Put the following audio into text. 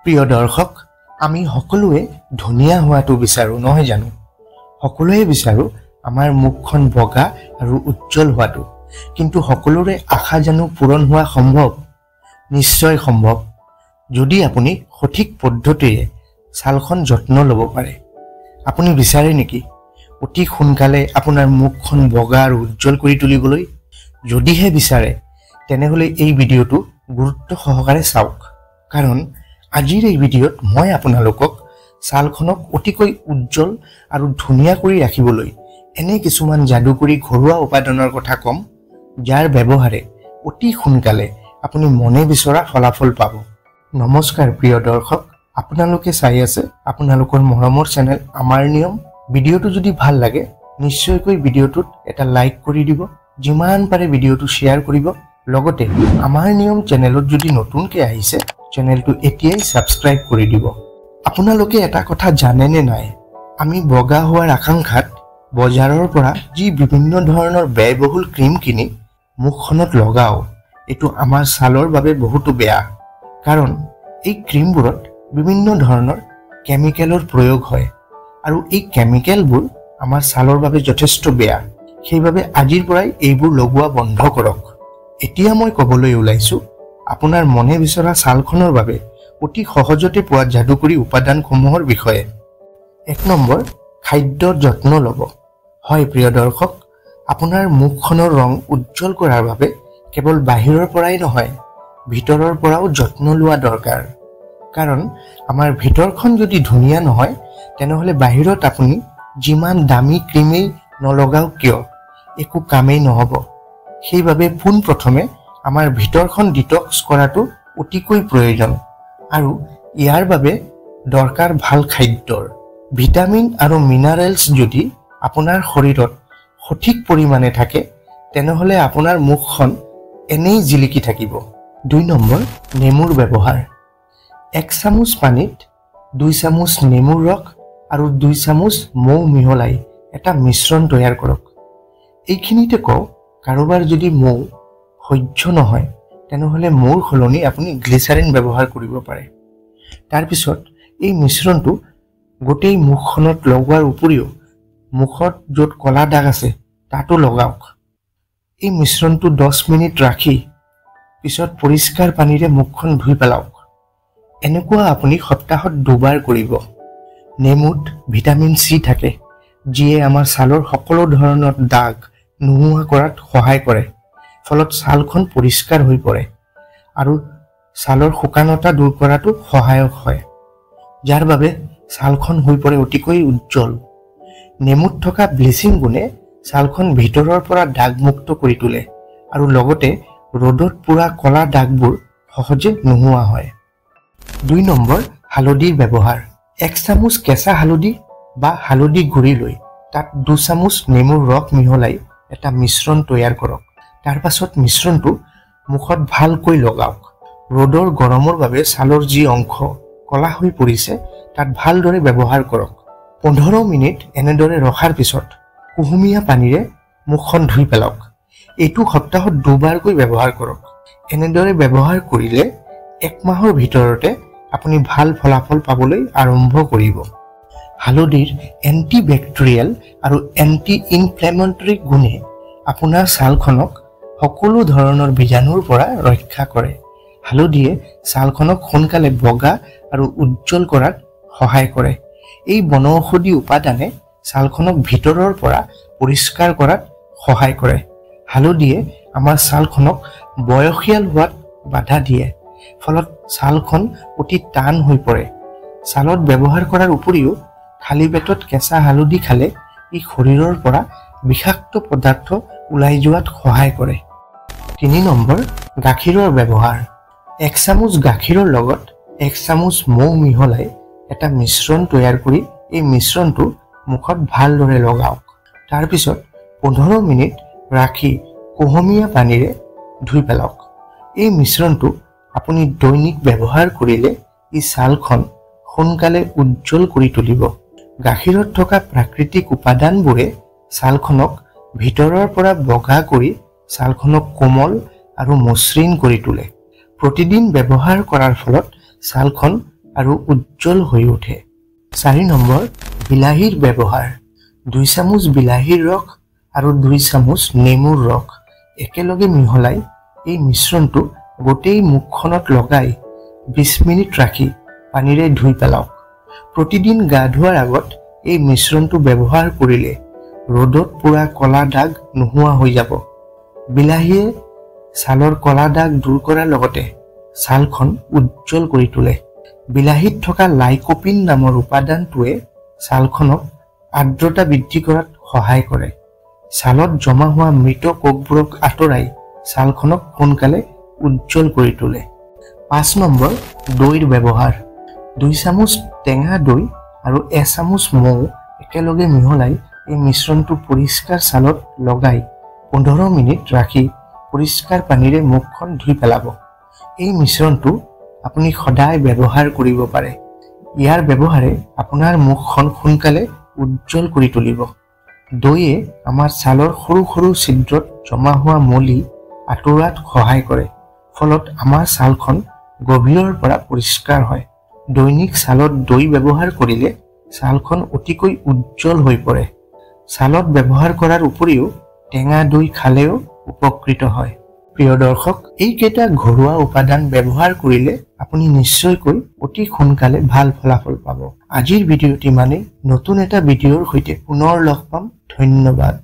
প্ৰিয় দৰ্শক, আমি সকলোৱে ধুনীয়া হোৱাটো বিচাৰো নহয় জানো? সকলোৱে বিচাৰো আমাৰ মুখখন বগা আৰু উজ্জ্বল হোৱাটো। কিন্তু সকলোৰে আশা জানো পূৰণ হোৱা সম্ভৱ? নিশ্চয় সম্ভৱ, যদি আপুনি সঠিক পদ্ধতিৰে ছালখন যত্ন ল'ব পাৰে। আপুনি বিচাৰে নেকি অতি সোনকালে আপোনাৰ মুখখন বগা আৰু উজ্জ্বল কৰি তুলিবলৈ? যদিহে বিচাৰে তেনেহ'লে এই ভিডিঅ'টো গুৰুত্ব সহকাৰে চাওক, কাৰণ আজিৰ এই ভিডিঅ'ত মই আপোনালোকক ছালখনক অতিকৈ উজ্জ্বল আৰু ধুনীয়া কৰি ৰাখিবলৈ এনে কিছুমান যাদুকৰী ঘৰুৱা উপাদানৰ কথা ক'ম, যাৰ ব্যৱহাৰে অতি সোনকালে আপুনি মনে বিচৰা ফলাফল পাব। নমস্কাৰ প্ৰিয় দৰ্শক, আপোনালোকে চাই আছে আপোনালোকৰ মৰমৰ চেনেল আমাৰ নিয়ম। ভিডিঅ'টো যদি ভাল লাগে নিশ্চয়কৈ ভিডিঅ'টোত এটা লাইক কৰি দিব, যিমান পাৰে ভিডিঅ'টো শ্বেয়াৰ কৰিব। লগতে আমাৰ নিয়ম চেনেলত যদি নতুনকৈ আহিছে চেনেলটো এতিয়াই ছাবস্ক্ৰাইব কৰি দিব। আপোনালোকে এটা কথা জানেনে নাই, আমি বগা হোৱাৰ আকাংক্ষাত বজাৰৰ পৰা যি বিভিন্ন ধৰণৰ ব্যয়বহুল ক্ৰীম কিনি মুখখনত লগাওঁ, এইটো আমাৰ ছালৰ বাবে বহুতো বেয়া। কাৰণ এই ক্ৰীমবোৰত বিভিন্ন ধৰণৰ কেমিকেলৰ প্ৰয়োগ হয় আৰু এই কেমিকেলবোৰ আমাৰ ছালৰ বাবে যথেষ্ট বেয়া। সেইবাবে আজিৰ পৰাই এইবোৰ লগোৱা বন্ধ কৰক। এতিয়া মই ক'বলৈ ওলাইছোঁ আপোনাৰ মনে বিচৰা ছালখনৰ বাবে অতি সহজতে পোৱা যাদুকৰী উপাদানসমূহৰ বিষয়ে। 1 নম্বৰ, খাদ্যৰ যত্ন ল'ব। হয় প্ৰিয় দৰ্শক, আপোনাৰ মুখখনৰ ৰং উজ্জ্বল কৰাৰ বাবে কেৱল বাহিৰৰ পৰাই নহয়, ভিতৰৰ পৰাও যত্ন লোৱা দৰকাৰ। কাৰণ আমাৰ ভিতৰখন যদি ধুনীয়া নহয় তেনেহ'লে বাহিৰত আপুনি যিমান দামী ক্ৰীমেই নলগাওক কিয় একো কামেই নহ'ব। সেইবাবে পোনপ্ৰথমে আমাৰ ভিতৰখন ডিটক্স কৰাটো অতিকৈ প্ৰয়োজন আৰু ইয়াৰ বাবে দৰকাৰ ভাল খাদ্যৰ। ভিটামিন আৰু মিনাৰেলছ যদি আপোনাৰ শৰীৰত সঠিক পৰিমাণে থাকে তেনেহ'লে আপোনাৰ মুখখন এনেই জিলিকি থাকিব। 2 নম্বৰ, নেমুৰ ব্যৱহাৰ। 1 চামুচ পানীত 2 চামুচ নেমুৰ ৰস আৰু 2 চামুচ মৌ মিহলাই এটা মিশ্ৰণ তৈয়াৰ কৰক। এইখিনিতে কওঁ, কাৰোবাৰ যদি মৌ সহ্য নহয় তেনেহ'লে মৌৰ সলনি আপুনি গ্লিচাৰিন ব্যৱহাৰ কৰিব পাৰে। তাৰপিছত এই মিশ্ৰণটো গোটেই মুখখনত লগোৱাৰ উপৰিও মুখত য'ত ক'লা দাগ আছে তাতো লগাওক। এই মিশ্ৰণটো 10 মিনিট ৰাখি পিছত পৰিষ্কাৰ পানীৰে মুখখন ধুই পেলাওক। এনেকুৱা আপুনি সপ্তাহত 2 বাৰ কৰিব। নেমুত ভিটামিন চি থাকে, যিয়ে আমাৰ ছালৰ সকলো ধৰণৰ দাগ নোহোৱা কৰাত সহায় কৰে। ফলত ছালখন পৰিষ্কাৰ হৈ পৰে আৰু ছালৰ শুকানতা দূৰ কৰাটো সহায়ক হয়, যাৰ বাবে ছালখন হৈ পৰে অতিকৈ উজ্জ্বল। নেমুত থকা ব্লিচিং গুণে ছালখন ভিতৰৰ পৰা দাগমুক্ত কৰি তোলে আৰু লগতে ৰ'দত পোৰা ক'লা দাগবোৰ সহজে নোহোৱা হয়। 2 নম্বৰ, হালধিৰ ব্যৱহাৰ। 1 চামুচ কেঁচা হালধি বা হালধি গুৰি লৈ তাত 2 চামুচ নেমুৰ ৰস মিহলাই এটা মিশ্ৰণ তৈয়াৰ কৰক। তাৰ পাছত মিশ্ৰণটো মুখত ভালকৈ লগাওক। ৰ'দৰ গৰমৰ বাবে ছালৰ যি অংশ ক'লা হৈ পৰিছে তাত ভালদৰে ব্যৱহাৰ কৰক। 15 মিনিট এনেদৰে ৰখাৰ পিছত কুহুমীয়া পানীৰে মুখখন ধুই পেলাওক। এইটো সপ্তাহত 2 বাৰকৈ ব্যৱহাৰ কৰক। এনেদৰে ব্যৱহাৰ কৰিলে 1 মাহৰ ভিতৰতে আপুনি ভাল ফলাফল পাবলৈ আৰম্ভ কৰিব। হালধিৰ এণ্টি বেক্টেৰিয়েল আৰু এণ্টি ইনফ্লেমেটৰী গুণে আপোনাৰ ছালখনক সকলো ধৰণৰ বীজাণুৰ পৰা ৰক্ষা কৰে। হালধিয়ে ছালখনক সোনকালে বগা আৰু উজ্জ্বল কৰাত সহায় কৰে। এই বনৌষধি উপাদানে ছালখনক ভিতৰৰ পৰা পৰিষ্কাৰ কৰাত সহায় কৰে। হালধিয়ে আমাৰ ছালখনক বয়সীয়াল হোৱাত বাধা দিয়ে, ফলত ছালখন অতি টান হৈ পৰে। ছালত ব্যৱহাৰ কৰাৰ উপৰিও খালী পেটত কেঁচা হালধি খালে ই শৰীৰৰ পৰা বিষাক্ত পদাৰ্থ ওলাই যোৱাত সহায় কৰে। 3 নম্বৰ, গাখীৰৰ ব্যৱহাৰ। 1 চামুচ গাখীৰৰ লগত 1 চামুচ মৌ মিহলাই এটা মিশ্ৰণ তৈয়াৰ কৰি এই মিশ্ৰণটো মুখত ভালদৰে লগাওক। তাৰপিছত 15 মিনিট ৰাখি কুহুমীয়া পানীৰে ধুই পেলাওক। এই মিশ্ৰণটো আপুনি দৈনিক ব্যৱহাৰ কৰিলে ই ছালখন সোনকালে উজ্জ্বল কৰি তুলিব। গাখীৰত থকা প্ৰাকৃতিক উপাদানবোৰে ছালখনক ভিতৰৰ পৰা বগা কৰি ছালখনক কোমল আৰু মসৃণ কৰি তোলে। প্ৰতিদিন ব্যৱহাৰ কৰাৰ ফলত ছালখন আৰু উজ্জ্বল হৈ উঠে। 4 নম্বৰ, বিলাহীৰ ব্যৱহাৰ। 2 চামুচ বিলাহীৰ ৰস আৰু 2 চামুচ নেমুৰ ৰস একেলগে মিহলাই এই মিশ্ৰণটো গোটেই মুখখনত লগাই 20 মিনিট ৰাখি পানীৰে ধুই পেলাওক। প্ৰতিদিন গা ধোৱাৰ আগত এই মিশ্ৰণটো ব্যৱহাৰ কৰিলে ৰ'দত পুৰা কলা দাগ নোহোৱা হৈ যাব। বিলাহীয়ে ছালৰ কলা দাগ দূৰ কৰাৰ লগতে ছালখন উজ্জ্বল কৰি তোলে। বিলাহীত থকা লাইকোপিন নামৰ উপাদানটোৱে ছালখনক আৰ্দ্ৰতা বৃদ্ধি কৰাত সহায় কৰে। ছালত জমা হোৱা মৃত কোষবোৰক আঁতৰাই ছালখনক সোনকালে উজ্জ্বল কৰি তোলে। 5 নম্বৰ, দৈৰ ব্যৱহাৰ। 2 চামুচ টেঙা দৈ আৰু 1 চামুচ মৌ একেলগে মিহলাই এই মিশ্ৰণটো পৰিষ্কাৰ ছালত লগাই 15 মিনিট ৰাখি পৰিষ্কাৰ পানীৰে মুখখন ধুই পেলাব। এই মিশ্ৰণটো আপুনি সদায় ব্যৱহাৰ কৰিব পাৰে। ইয়াৰ ব্যৱহাৰে আপোনাৰ মুখখন সোনকালে উজ্জ্বল কৰি তুলিব। দৈয়ে আমাৰ ছালৰ সৰু সৰু ছিদ্ৰত জমা হোৱা মলি আঁতৰোৱাত সহায় কৰে, ফলত আমাৰ ছালখন গভীৰৰ পৰা পৰিষ্কাৰ হয়। দৈনিক ছালত দৈ ব্যৱহাৰ কৰিলে ছালখন অতিকৈ উজ্জ্বল হৈ পৰে। ছালত ব্যৱহাৰ কৰাৰ উপৰিও টেঙা দৈ খালেও উপকৃত হয়। প্ৰিয় দৰ্শক, এইকেইটা ঘৰুৱা উপাদান ব্যৱহাৰ কৰিলে আপুনি নিশ্চয়কৈ অতি সোনকালে ভাল ফলাফল পাব। আজিৰ ভিডিঅ'টি মানে নতুন এটা ভিডিঅ'ৰ সৈতে পুনৰ লগ পাম। ধন্যবাদ।